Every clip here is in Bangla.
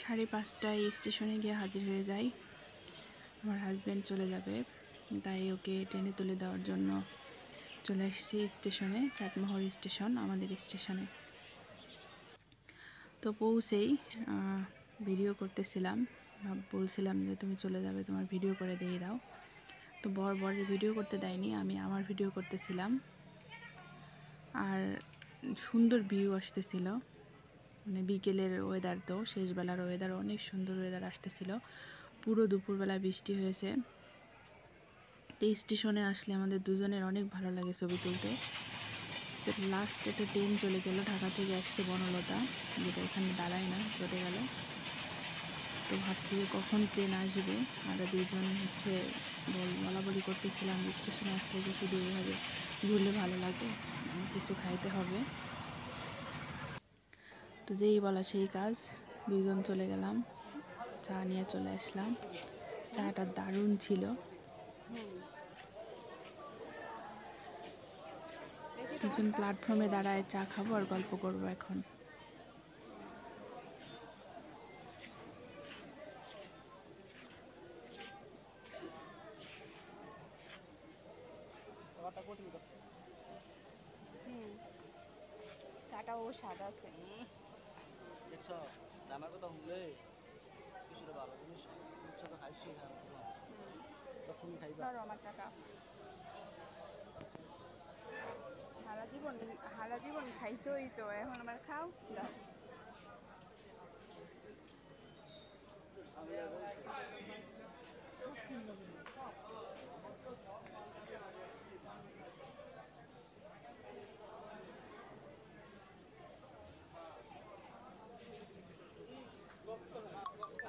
5:30টায় স্টেশনে গিয়ে হাজির হয়ে যাই। আমার হাজব্যান্ড চলে যাবে, তাই ওকে ট্রেনে তুলে দেওয়ার জন্য চলে এসেছি স্টেশনে। চাটমোহর স্টেশন আমাদের স্টেশনে। তো পৌঁছেই ভিডিও করতেছিলাম, বলছিলাম যে তুমি চলে যাবে, তোমার ভিডিও করে দিয়ে দাও। তো বরের ভিডিও করতে দেয়নি, আমি আমার ভিডিও করতেছিলাম। আর সুন্দর ভিউ আসতেছিল, মানে বিকেলের ওয়েদার, তো শেষবেলার ওয়েদার, অনেক সুন্দর ওয়েদার আসতেছিল। পুরো দুপুরবেলা বৃষ্টি হয়েছে। তো স্টেশনে আসলে আমাদের দুজনের অনেক ভালো লাগে ছবি তুলতে। তো লাস্ট একটা ট্রেন চলে গেল, ঢাকা থেকে আসছে বনলতা, যেটা এখানে দাঁড়ায় না, চলে গেল। তো ভাবছি যে কখন ট্রেন আসবে। আমরা দুজন বলা করতেছিলাম স্টেশনে আসলে যে শুধু এইভাবে ঘুরলে ভালো লাগে, কিছু খাইতে হবে। তো যেই বলা সেই কাজ, দুজন চলে গেলাম, চা নিয়ে চলে আসলাম। চাটা দারুণ ছিল। দুজন প্ল্যাটফর্মে দাঁড়ায় চা খাবো আর গল্প করবো এখন। চাটাও স্বাদ আছে। দেখছো আমার কথা শুনলে কিছুটা ভালো জিনিস ইচ্ছা তো খাইছি তুমি খাইবা আমার চাটা হারা জীবন খাইছোই, তো এখন আবার খাও দাও।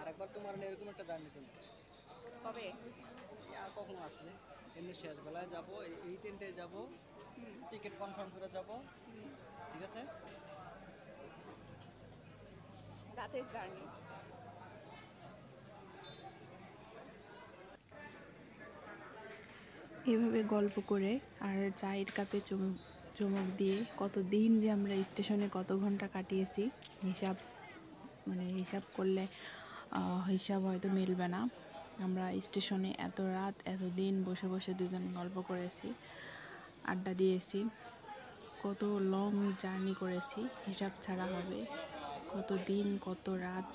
আরেকবার তোমার এরকম একটা জার্নি তুমি কবে? আর কখনো আসলে এমনি শেষ বেলায় যাবো, এই ট্রেনটায় যাবো, টিকিট কনফার্ম করে যাবো, ঠিক আছে? রাতের জার্নি। এভাবে গল্প করে আর চায়ের কাপে চুমুক দিয়ে কতদিন যে আমরা স্টেশনে কত ঘন্টা কাটিয়েছি, হিসাব করলে হিসাব হয়তো মিলবে না। আমরা স্টেশনে এত রাত এত দিন বসে বসে দুজন গল্প করেছি, আড্ডা দিয়েছি, কত লং জার্নি করেছি, হিসাব ছাড়া হবে। কত দিন কত রাত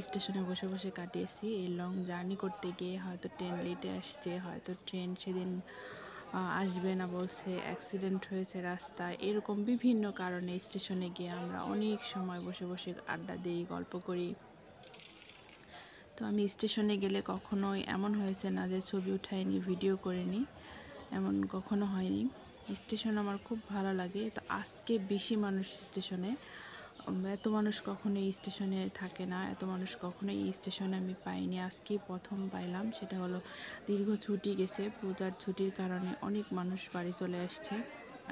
স্টেশনে বসে বসে কাটিয়েছি এই লং জার্নি করতে গিয়ে। হয়তো ট্রেন লেটে আসছে, হয়তো ট্রেন সেদিন আসবে না বলছে, অ্যাক্সিডেন্ট হয়েছে রাস্তায়, এরকম বিভিন্ন কারণে স্টেশনে গিয়ে আমরা অনেক সময় বসে বসে আড্ডা দিই, গল্প করি। তো আমি স্টেশনে গেলে কখনোই এমন হয়েছে না যে ছবি উঠাইনি, ভিডিও করিনি, এমন কখনো হয়নি। স্টেশন আমার খুব ভালো লাগে। তো আজকে বেশি মানুষ স্টেশনে, এত মানুষ কখনো এই স্টেশনে থাকে না, এত মানুষ কখনো এই স্টেশনে আমি পাইনি, আজকেই প্রথম পাইলাম। সেটা হলো দীর্ঘ ছুটি গেছে, পূজার ছুটির কারণে অনেক মানুষ বাড়ি চলে আসছে।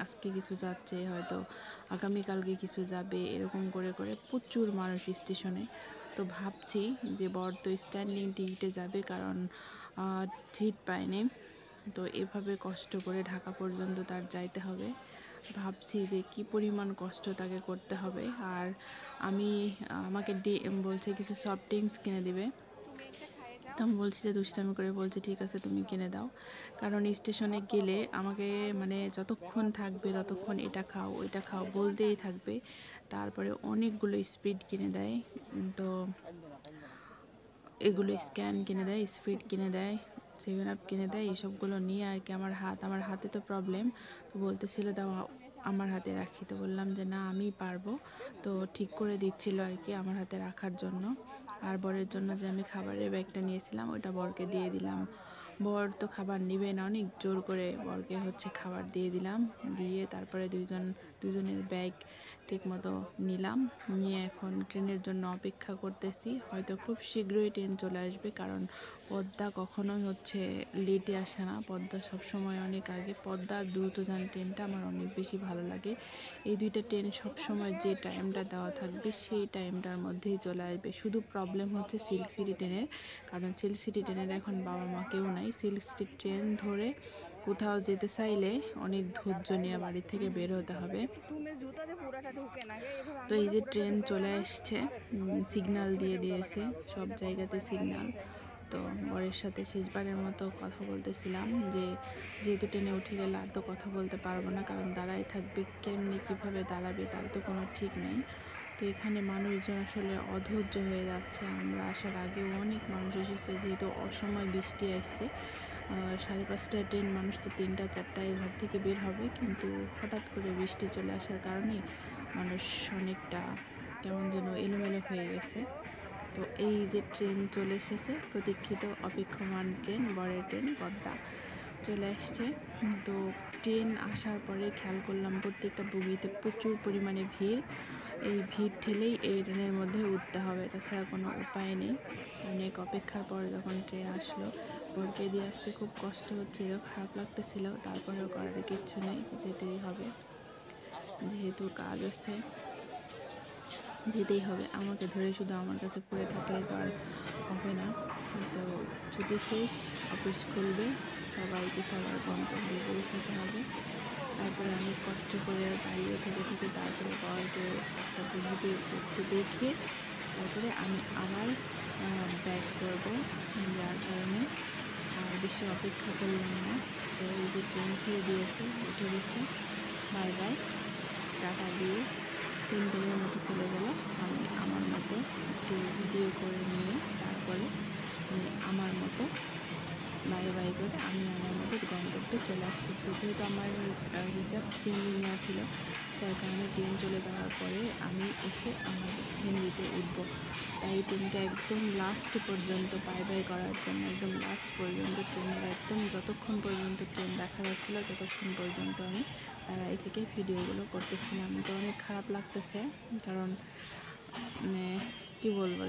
আজকে কিছু যাচ্ছে, হয়তো আগামীকালকে কিছু যাবে, এরকম করে করে প্রচুর মানুষ স্টেশনে। তো ভাবছি যে বর তো স্ট্যান্ডিং টিকিটে যাবে, কারণ সিট পায়নি। তো এভাবে কষ্ট করে ঢাকা পর্যন্ত তার যাইতে হবে। ভাবছি যে কি পরিমাণ কষ্ট তাকে করতে হবে। আর আমাকে বলছে কিছু সফট ড্রিঙ্কস কিনে দিবে। তুমি একটা খাইয়ে তো দাও। আমি বলছি যে দুষ্টামি করে, বলছে ঠিক আছে তুমি কিনে দাও। কারণ স্টেশনে গেলে আমাকে মানে যতক্ষণ থাকবে ততক্ষণ এটা খাও ওইটা খাও বলতেই থাকবে। তারপরে অনেকগুলো স্পিড কিনে দেয়। তো এগুলো স্ক্যান কিনে দেয়, স্পিড কিনে দেয়, 7 আপ কিনে দেয়, এসবগুলো নিয়ে আর কি আমার হাতে তো প্রবলেম। তো বলতেছিল দাও আমার হাতে রাখি। তো বললাম যে না আমি পারবো। তো ঠিক করে দিচ্ছিল আর কি আমার হাতে রাখার জন্য। আর বরের জন্য যে আমি খাবারের ব্যাগটা নিয়েছিলাম ওইটা বরকে দিয়ে দিলাম। বর তো খাবার নিবে না, অনেক জোর করে বরকে খাবার দিয়ে দিলাম। দিয়ে তারপরে দুজনের ব্যাগ ঠিকমতো নিলাম, নিয়ে এখন ট্রেনের জন্য অপেক্ষা করতেছি। হয়তো খুব শীঘ্রই ট্রেন চলে আসবে, কারণ পদ্মা কখনোই হচ্ছে লেটে আসে না, পদ্মা সবসময় অনেক আগে। পদ্মা আর দ্রুতযান ট্রেনটা আমার অনেক বেশি ভালো লাগে। এই দুইটা ট্রেন সবসময় যে টাইমটা দেওয়া থাকবে সেই টাইমটার মধ্যেই চলে আসবে। শুধু প্রবলেম হচ্ছে সিল্ক সিটি ট্রেনের, কারণ সিল্ক সিটি ট্রেনের এখন বাবা মা কেউ নাই। সিল্ক সিটি ট্রেন ধরে কোথাও যেতে চাইলে অনেক ধৈর্য নিয়ে বাড়ি থেকে বের হতে হবে। তুমি জুতাতে পুরাটা ঢুকে না গে, এভাবে তো এই আঙ্গুলটা যে পুরাটা ট্রেন ঢুকাইবা চলে না। আসছে, সিগন্যাল দিয়ে দিয়েছে, সব জায়গাতে সিগন্যাল। তো বরের সাথে শেষবারের মতো কথা বলতেছিলাম যে যেহেতু ট্রেনে উঠে গেলে আর তো কথা বলতে পারবো না, কারণ দাঁড়াই থাকবে, কেমনি কীভাবে দাঁড়াবে তার তো কোনো ঠিক নেই। তো এখানে মানুষজন আসলে অধৈর্য হয়ে যাচ্ছে। আমরা আসার আগেও অনেক মানুষ এসেছে, যেহেতু অসময় বৃষ্টি আসছে। 5:30টায় ট্রেন, মানুষ তো 3টা 4টায় ঘর থেকে বের হবে, কিন্তু হঠাৎ করে বৃষ্টি চলে আসার কারণে মানুষ অনেকটা কেমন যেন এলোমেলো হয়ে গেছে। তো এই যে ট্রেন চলে এসেছে, প্রতীক্ষিত অপেক্ষমান ট্রেন, বরের ট্রেন পদ্মা চলে আসছে। তো ট্রেন আসার পরে খেয়াল করলাম প্রত্যেকটা বগিতে প্রচুর পরিমাণে ভিড়। এই ভিড় ঠেলেই এই ট্রেনের মধ্যে উঠতে হবে, তাছাড়া কোনো উপায় নেই। অনেক অপেক্ষার পর যখন ট্রেন আসলো, বরকে দিয়ে আসতে খুব কষ্ট হচ্ছিল, খারাপ লাগতেছিল, তারপরেও করার কিচ্ছু নেই, যেতেই হবে, যেহেতু কাজ আছে যেতেই হবে। আমাকে ধরে শুধু আমার কাছে পড়ে থাকলে তো আর হবে না। তো ছুটি শেষ, অফিস খুলবে, সবাইকে সবার গন্তব্যে পৌঁছাতে হবে। তারপরে অনেক কষ্ট করে দাঁড়িয়ে থেকে থেকে তারপরে বরকে একটা বগিতে উঠতে দেখিয়ে তারপরে আমি আবার ব্যাক করব, যার কারণে আর বেশি অপেক্ষা করলাম না। তো এই যে ট্রেন ছেড়ে দিয়েছে, উঠে গেছে, বাই বাই টাটা দিয়ে ট্রেন ট্রেনের মতো চলে গেল। আমি আমার মতো একটু ভিডিও করে নিয়ে তারপরে আমি আমার মতো বাই বাই করে আমি আমার মতো গন্তব্যে চলে আসতেছি। যেহেতু আমার রিজার্ভ চেঞ্জে নেওয়া ছিল, যার কারণে ট্রেন চলে যাওয়ার পরে আমি এসে আমার চেঞ্জিতে উঠব। তাই ট্রেনটা একদম লাস্ট পর্যন্ত বাই বাই করার জন্য, একদম লাস্ট পর্যন্ত ট্রেনের একদম যতক্ষণ পর্যন্ত ট্রেন দেখা যাচ্ছিল ততক্ষণ পর্যন্ত আমি দাঁড়াই থেকে ভিডিওগুলো করতেছিলাম। তো অনেক খারাপ লাগতেছে, কারণ মানে কী বলবো,